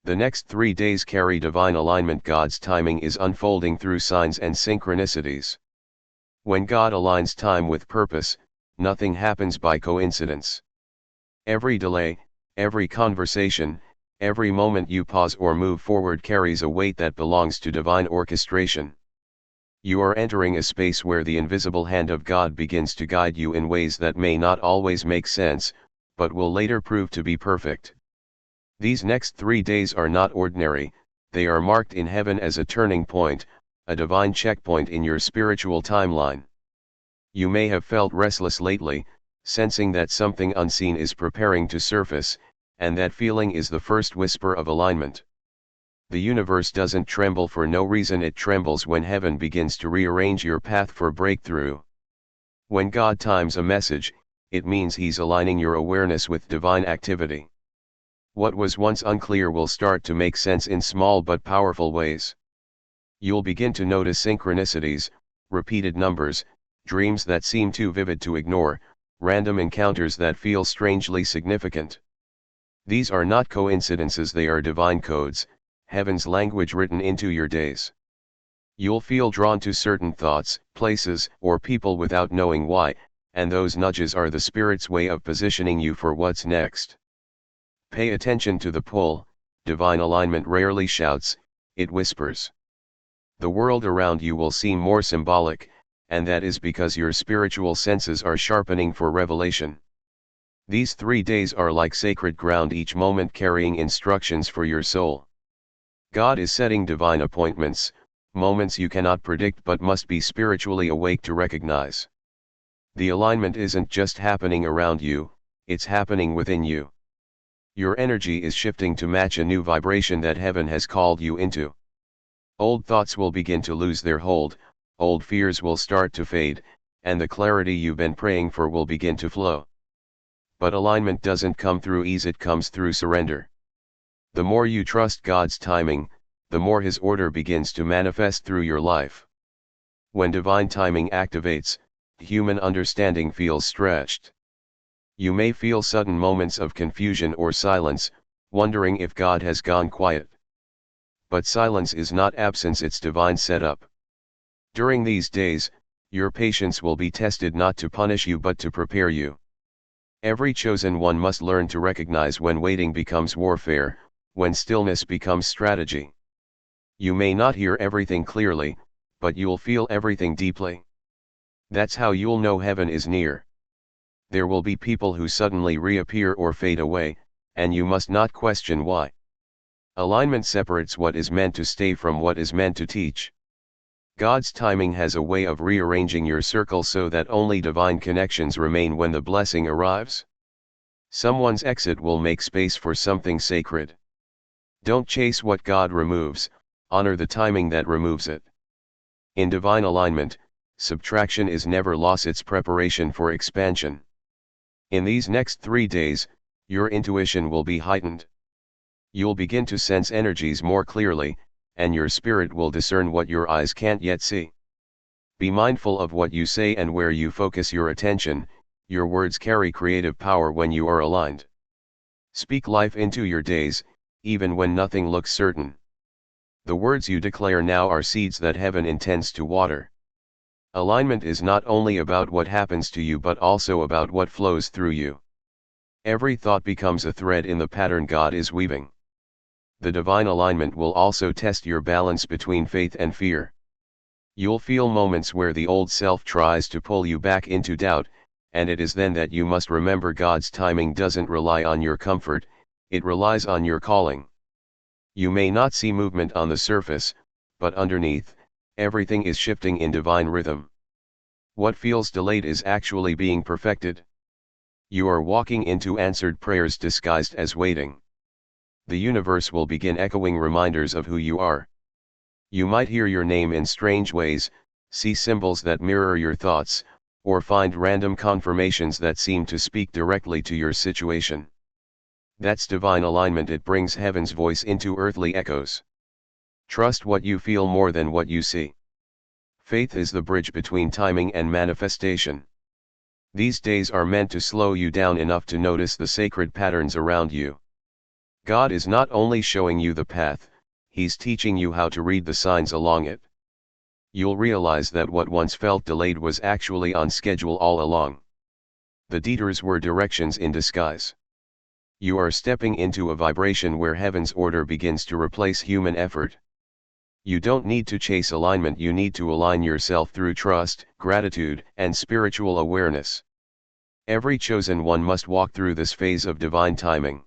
The next 3 days carry divine alignment. God's timing is unfolding through signs and synchronicities. When God aligns time with purpose, nothing happens by coincidence. Every delay, every conversation, every moment you pause or move forward carries a weight that belongs to divine orchestration. You are entering a space where the invisible hand of God begins to guide you in ways that may not always make sense, but will later prove to be perfect. These next 3 days are not ordinary, they are marked in heaven as a turning point, a divine checkpoint in your spiritual timeline. You may have felt restless lately, sensing that something unseen is preparing to surface, and that feeling is the first whisper of alignment. The universe doesn't tremble for no reason. It trembles when heaven begins to rearrange your path for breakthrough. When God times a message, it means He's aligning your awareness with divine activity. What was once unclear will start to make sense in small but powerful ways. You'll begin to notice synchronicities, repeated numbers, dreams that seem too vivid to ignore, random encounters that feel strangely significant. These are not coincidences, they are divine codes, heaven's language written into your days. You'll feel drawn to certain thoughts, places, or people without knowing why, and those nudges are the Spirit's way of positioning you for what's next. Pay attention to the pull. Divine alignment rarely shouts, it whispers. The world around you will seem more symbolic, and that is because your spiritual senses are sharpening for revelation. These 3 days are like sacred ground, each moment carrying instructions for your soul. God is setting divine appointments, moments you cannot predict but must be spiritually awake to recognize. The alignment isn't just happening around you, it's happening within you. Your energy is shifting to match a new vibration that heaven has called you into. Old thoughts will begin to lose their hold, old fears will start to fade, and the clarity you've been praying for will begin to flow. But alignment doesn't come through ease, it comes through surrender. The more you trust God's timing, the more His order begins to manifest through your life. When divine timing activates, human understanding feels stretched. You may feel sudden moments of confusion or silence, wondering if God has gone quiet. But silence is not absence, it's divine setup. During these days, your patience will be tested, not to punish you but to prepare you. Every chosen one must learn to recognize when waiting becomes warfare, when stillness becomes strategy. You may not hear everything clearly, but you'll feel everything deeply. That's how you'll know heaven is near. There will be people who suddenly reappear or fade away, and you must not question why. Alignment separates what is meant to stay from what is meant to teach. God's timing has a way of rearranging your circle so that only divine connections remain when the blessing arrives. Someone's exit will make space for something sacred. Don't chase what God removes, honor the timing that removes it. In divine alignment, subtraction is never loss, it's preparation for expansion. In these next 3 days, your intuition will be heightened. You'll begin to sense energies more clearly, and your spirit will discern what your eyes can't yet see. Be mindful of what you say and where you focus your attention. Your words carry creative power when you are aligned. Speak life into your days, even when nothing looks certain. The words you declare now are seeds that heaven intends to water. Alignment is not only about what happens to you but also about what flows through you. Every thought becomes a thread in the pattern God is weaving. The divine alignment will also test your balance between faith and fear. You'll feel moments where the old self tries to pull you back into doubt, and it is then that you must remember God's timing doesn't rely on your comfort, it relies on your calling. You may not see movement on the surface, but underneath, everything is shifting in divine rhythm. What feels delayed is actually being perfected. You are walking into answered prayers disguised as waiting. The universe will begin echoing reminders of who you are. You might hear your name in strange ways, see symbols that mirror your thoughts, or find random confirmations that seem to speak directly to your situation. That's divine alignment, it brings heaven's voice into earthly echoes. Trust what you feel more than what you see. Faith is the bridge between timing and manifestation. These days are meant to slow you down enough to notice the sacred patterns around you. God is not only showing you the path, He's teaching you how to read the signs along it. You'll realize that what once felt delayed was actually on schedule all along. The detours were directions in disguise. You are stepping into a vibration where heaven's order begins to replace human effort. You don't need to chase alignment, you need to align yourself through trust, gratitude, and spiritual awareness. Every chosen one must walk through this phase of divine timing.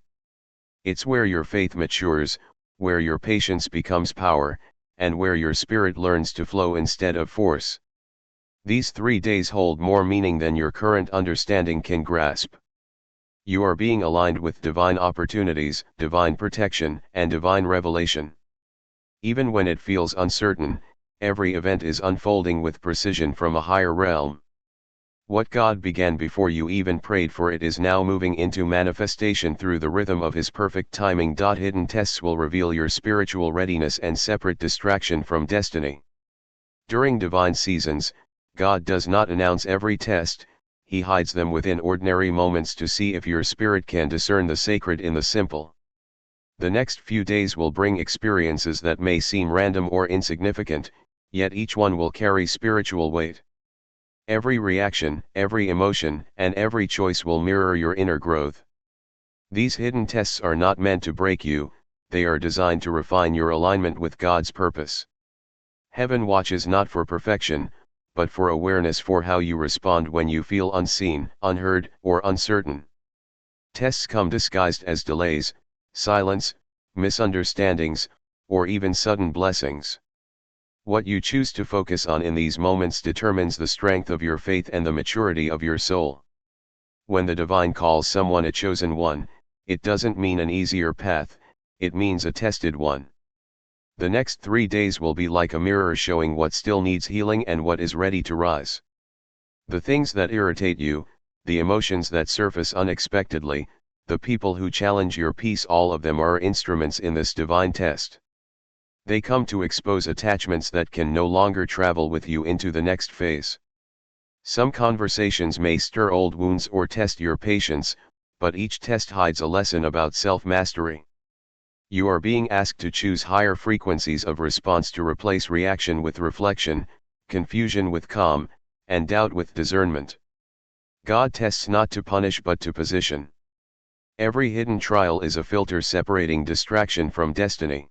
It's where your faith matures, where your patience becomes power, and where your spirit learns to flow instead of force. These 3 days hold more meaning than your current understanding can grasp. You are being aligned with divine opportunities, divine protection, and divine revelation. Even when it feels uncertain, every event is unfolding with precision from a higher realm. What God began before you even prayed for it is now moving into manifestation through the rhythm of His perfect timing. Hidden tests will reveal your spiritual readiness and separate distraction from destiny. During divine seasons, God does not announce every test, He hides them within ordinary moments to see if your spirit can discern the sacred in the simple. The next few days will bring experiences that may seem random or insignificant, yet each one will carry spiritual weight. Every reaction, every emotion, and every choice will mirror your inner growth. These hidden tests are not meant to break you, they are designed to refine your alignment with God's purpose. Heaven watches not for perfection, but for awareness, for how you respond when you feel unseen, unheard, or uncertain. Tests come disguised as delays, silence, misunderstandings, or even sudden blessings. What you choose to focus on in these moments determines the strength of your faith and the maturity of your soul. When the divine calls someone a chosen one, it doesn't mean an easier path, it means a tested one. The next 3 days will be like a mirror showing what still needs healing and what is ready to rise. The things that irritate you, the emotions that surface unexpectedly, the people who challenge your peace, all of them are instruments in this divine test. They come to expose attachments that can no longer travel with you into the next phase. Some conversations may stir old wounds or test your patience, but each test hides a lesson about self-mastery. You are being asked to choose higher frequencies of response to replace reaction with reflection, confusion with calm, and doubt with discernment. God tests not to punish but to position. Every hidden trial is a filter separating distraction from destiny.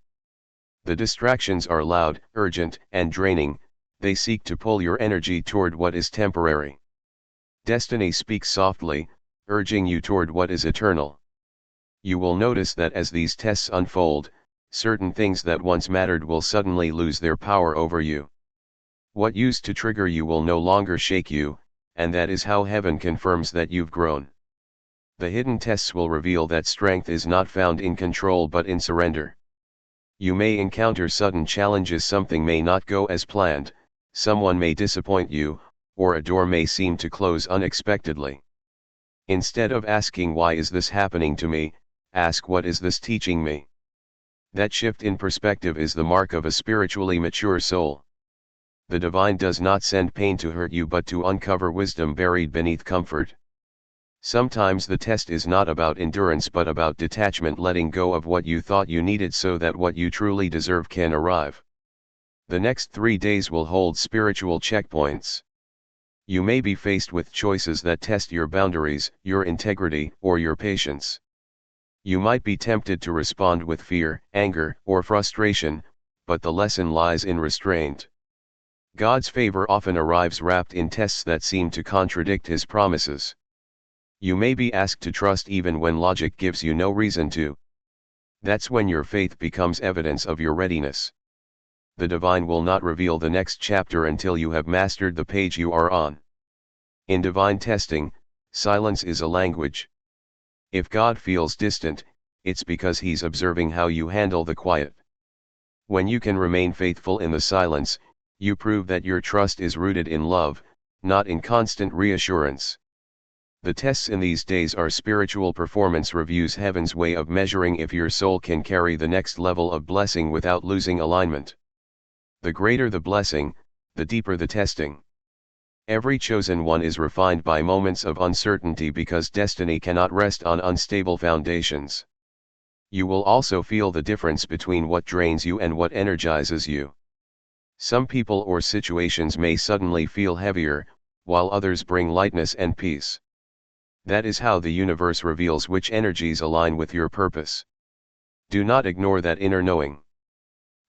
The distractions are loud, urgent, and draining, they seek to pull your energy toward what is temporary. Destiny speaks softly, urging you toward what is eternal. You will notice that as these tests unfold, certain things that once mattered will suddenly lose their power over you. What used to trigger you will no longer shake you, and that is how heaven confirms that you've grown. The hidden tests will reveal that strength is not found in control but in surrender. You may encounter sudden challenges, something may not go as planned, someone may disappoint you, or a door may seem to close unexpectedly. Instead of asking why is this happening to me, ask what is this teaching me? That shift in perspective is the mark of a spiritually mature soul. The divine does not send pain to hurt you but to uncover wisdom buried beneath comfort. Sometimes the test is not about endurance but about detachment, letting go of what you thought you needed so that what you truly deserve can arrive. The next 3 days will hold spiritual checkpoints. You may be faced with choices that test your boundaries, your integrity, or your patience. You might be tempted to respond with fear, anger, or frustration, but the lesson lies in restraint. God's favor often arrives wrapped in tests that seem to contradict His promises. You may be asked to trust even when logic gives you no reason to. That's when your faith becomes evidence of your readiness. The divine will not reveal the next chapter until you have mastered the page you are on. In divine testing, silence is a language. If God feels distant, it's because He's observing how you handle the quiet. When you can remain faithful in the silence, you prove that your trust is rooted in love, not in constant reassurance. The tests in these days are spiritual performance reviews, heaven's way of measuring if your soul can carry the next level of blessing without losing alignment. The greater the blessing, the deeper the testing. Every chosen one is refined by moments of uncertainty because destiny cannot rest on unstable foundations. You will also feel the difference between what drains you and what energizes you. Some people or situations may suddenly feel heavier, while others bring lightness and peace. That is how the universe reveals which energies align with your purpose. Do not ignore that inner knowing.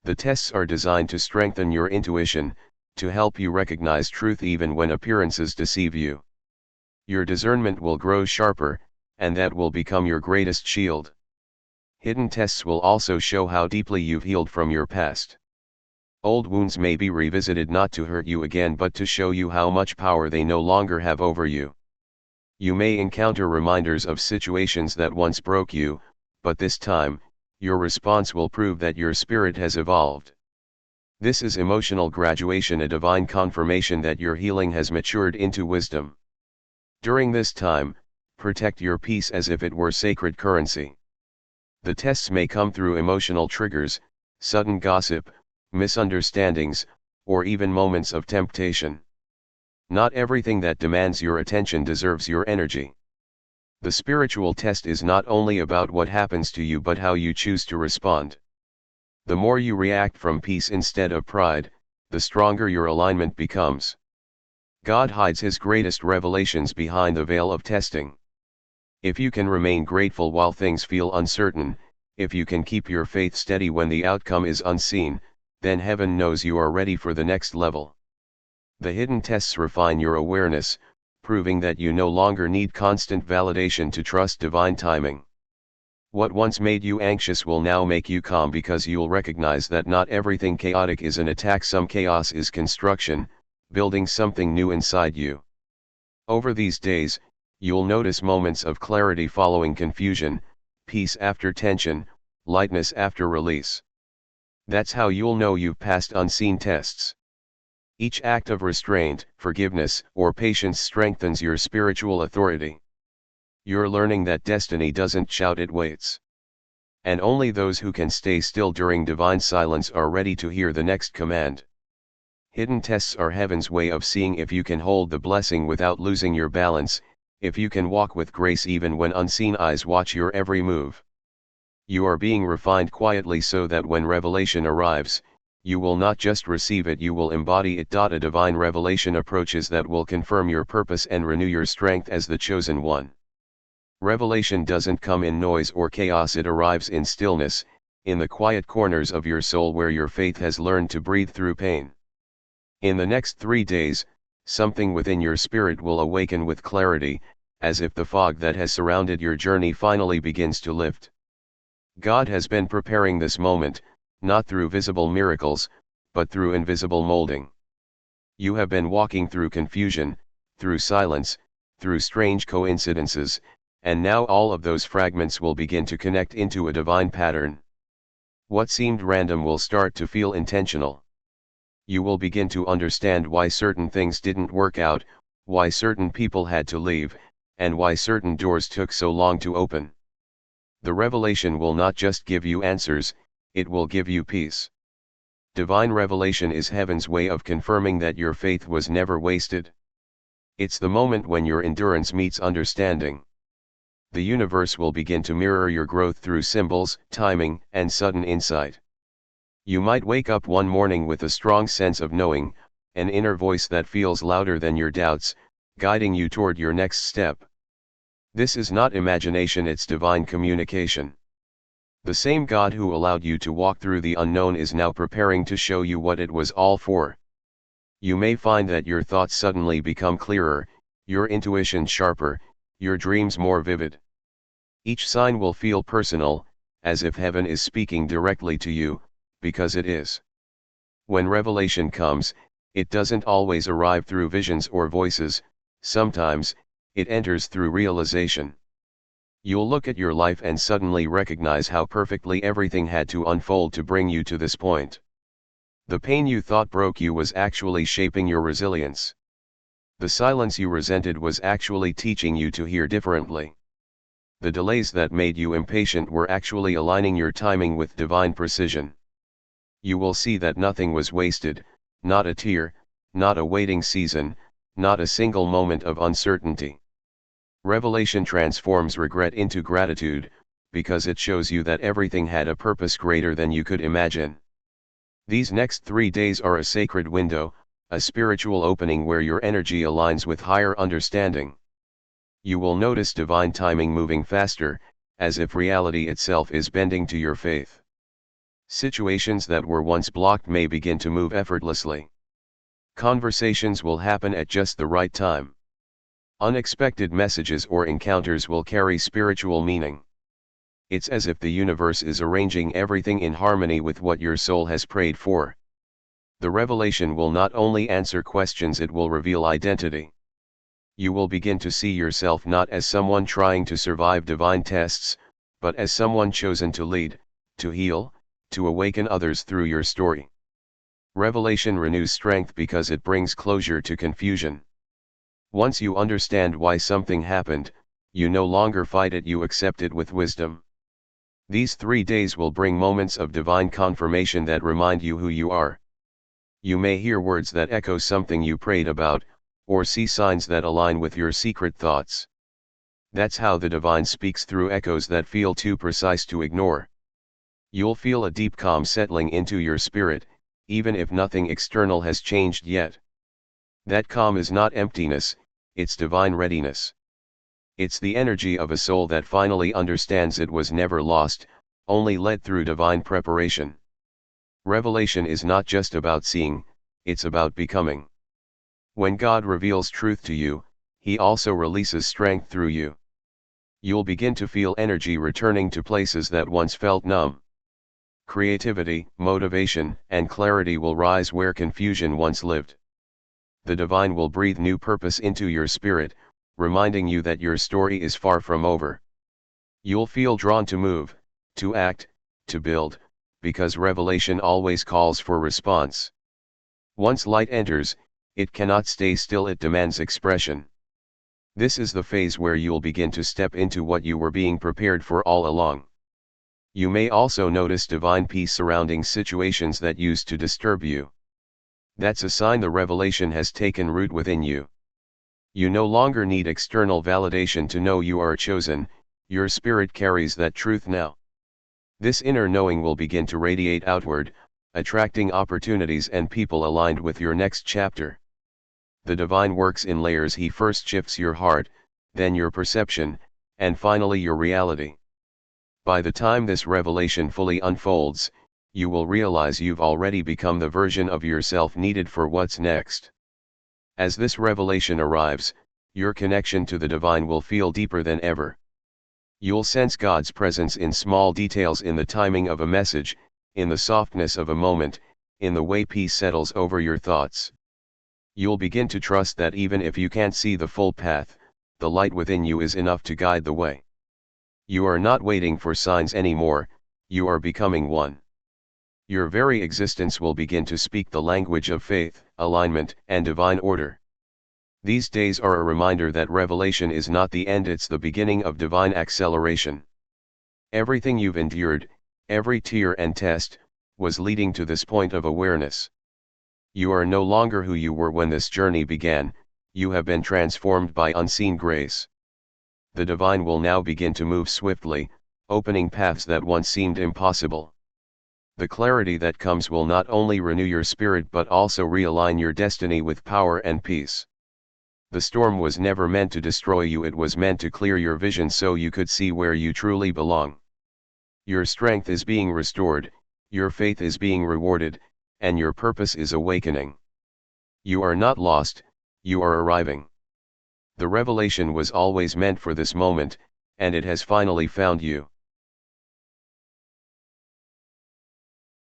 The tests are designed to strengthen your intuition, to help you recognize truth even when appearances deceive you. Your discernment will grow sharper, and that will become your greatest shield. Hidden tests will also show how deeply you've healed from your past. Old wounds may be revisited not to hurt you again but to show you how much power they no longer have over you. You may encounter reminders of situations that once broke you, but this time, your response will prove that your spirit has evolved. This is emotional graduation, a divine confirmation that your healing has matured into wisdom. During this time, protect your peace as if it were sacred currency. The tests may come through emotional triggers, sudden gossip, misunderstandings, or even moments of temptation. Not everything that demands your attention deserves your energy. The spiritual test is not only about what happens to you but how you choose to respond. The more you react from peace instead of pride, the stronger your alignment becomes. God hides His greatest revelations behind the veil of testing. If you can remain grateful while things feel uncertain, if you can keep your faith steady when the outcome is unseen, then heaven knows you are ready for the next level. The hidden tests refine your awareness, proving that you no longer need constant validation to trust divine timing. What once made you anxious will now make you calm because you'll recognize that not everything chaotic is an attack, some chaos is construction, building something new inside you. Over these days, you'll notice moments of clarity following confusion, peace after tension, lightness after release. That's how you'll know you've passed unseen tests. Each act of restraint, forgiveness, or patience strengthens your spiritual authority. You're learning that destiny doesn't shout, it waits. And only those who can stay still during divine silence are ready to hear the next command. Hidden tests are heaven's way of seeing if you can hold the blessing without losing your balance, if you can walk with grace even when unseen eyes watch your every move. You are being refined quietly so that when revelation arrives, you will not just receive it, you will embody it. A divine revelation approaches that will confirm your purpose and renew your strength as the chosen one. Revelation doesn't come in noise or chaos, it arrives in stillness, in the quiet corners of your soul where your faith has learned to breathe through pain. In the next 3 days, something within your spirit will awaken with clarity, as if the fog that has surrounded your journey finally begins to lift. God has been preparing this moment, not through visible miracles, but through invisible molding. You have been walking through confusion, through silence, through strange coincidences, and now all of those fragments will begin to connect into a divine pattern. What seemed random will start to feel intentional. You will begin to understand why certain things didn't work out, why certain people had to leave, and why certain doors took so long to open. The revelation will not just give you answers, it will give you peace. Divine revelation is heaven's way of confirming that your faith was never wasted. It's the moment when your endurance meets understanding. The universe will begin to mirror your growth through symbols, timing, and sudden insight. You might wake up one morning with a strong sense of knowing, an inner voice that feels louder than your doubts, guiding you toward your next step. This is not imagination, it's divine communication. The same God who allowed you to walk through the unknown is now preparing to show you what it was all for. You may find that your thoughts suddenly become clearer, your intuition sharper, your dreams more vivid. Each sign will feel personal, as if heaven is speaking directly to you, because it is. When revelation comes, it doesn't always arrive through visions or voices, sometimes, it enters through realization. You'll look at your life and suddenly recognize how perfectly everything had to unfold to bring you to this point. The pain you thought broke you was actually shaping your resilience. The silence you resented was actually teaching you to hear differently. The delays that made you impatient were actually aligning your timing with divine precision. You will see that nothing was wasted, not a tear, not a waiting season, not a single moment of uncertainty. Revelation transforms regret into gratitude, because it shows you that everything had a purpose greater than you could imagine. These next 3 days are a sacred window, a spiritual opening where your energy aligns with higher understanding. You will notice divine timing moving faster, as if reality itself is bending to your faith. Situations that were once blocked may begin to move effortlessly. Conversations will happen at just the right time. Unexpected messages or encounters will carry spiritual meaning. It's as if the universe is arranging everything in harmony with what your soul has prayed for. The revelation will not only answer questions, it will reveal identity. You will begin to see yourself not as someone trying to survive divine tests, but as someone chosen to lead, to heal, to awaken others through your story. Revelation renews strength because it brings closure to confusion. Once you understand why something happened, you no longer fight it, you accept it with wisdom. These 3 days will bring moments of divine confirmation that remind you who you are. You may hear words that echo something you prayed about, or see signs that align with your secret thoughts. That's how the divine speaks, through echoes that feel too precise to ignore. You'll feel a deep calm settling into your spirit, even if nothing external has changed yet. That calm is not emptiness, it's divine readiness. It's the energy of a soul that finally understands it was never lost, only led through divine preparation. Revelation is not just about seeing, it's about becoming. When God reveals truth to you, He also releases strength through you. You'll begin to feel energy returning to places that once felt numb. Creativity, motivation, and clarity will rise where confusion once lived. The divine will breathe new purpose into your spirit, reminding you that your story is far from over. You'll feel drawn to move, to act, to build, because revelation always calls for response. Once light enters, it cannot stay still, it demands expression. This is the phase where you'll begin to step into what you were being prepared for all along. You may also notice divine peace surrounding situations that used to disturb you. That's a sign the revelation has taken root within you. You no longer need external validation to know you are chosen, your spirit carries that truth now. This inner knowing will begin to radiate outward, attracting opportunities and people aligned with your next chapter. The divine works in layers. He first shifts your heart, then your perception, and finally your reality. By the time this revelation fully unfolds, you will realize you've already become the version of yourself needed for what's next. As this revelation arrives, your connection to the divine will feel deeper than ever. You'll sense God's presence in small details, in the timing of a message, in the softness of a moment, in the way peace settles over your thoughts. You'll begin to trust that even if you can't see the full path, the light within you is enough to guide the way. You are not waiting for signs anymore, you are becoming one. Your very existence will begin to speak the language of faith, alignment, and divine order. These days are a reminder that revelation is not the end, it's the beginning of divine acceleration. Everything you've endured, every tear and test, was leading to this point of awareness. You are no longer who you were when this journey began, you have been transformed by unseen grace. The divine will now begin to move swiftly, opening paths that once seemed impossible. The clarity that comes will not only renew your spirit but also realign your destiny with power and peace. The storm was never meant to destroy you, it was meant to clear your vision so you could see where you truly belong. Your strength is being restored, your faith is being rewarded, and your purpose is awakening. You are not lost, you are arriving. The revelation was always meant for this moment, and it has finally found you.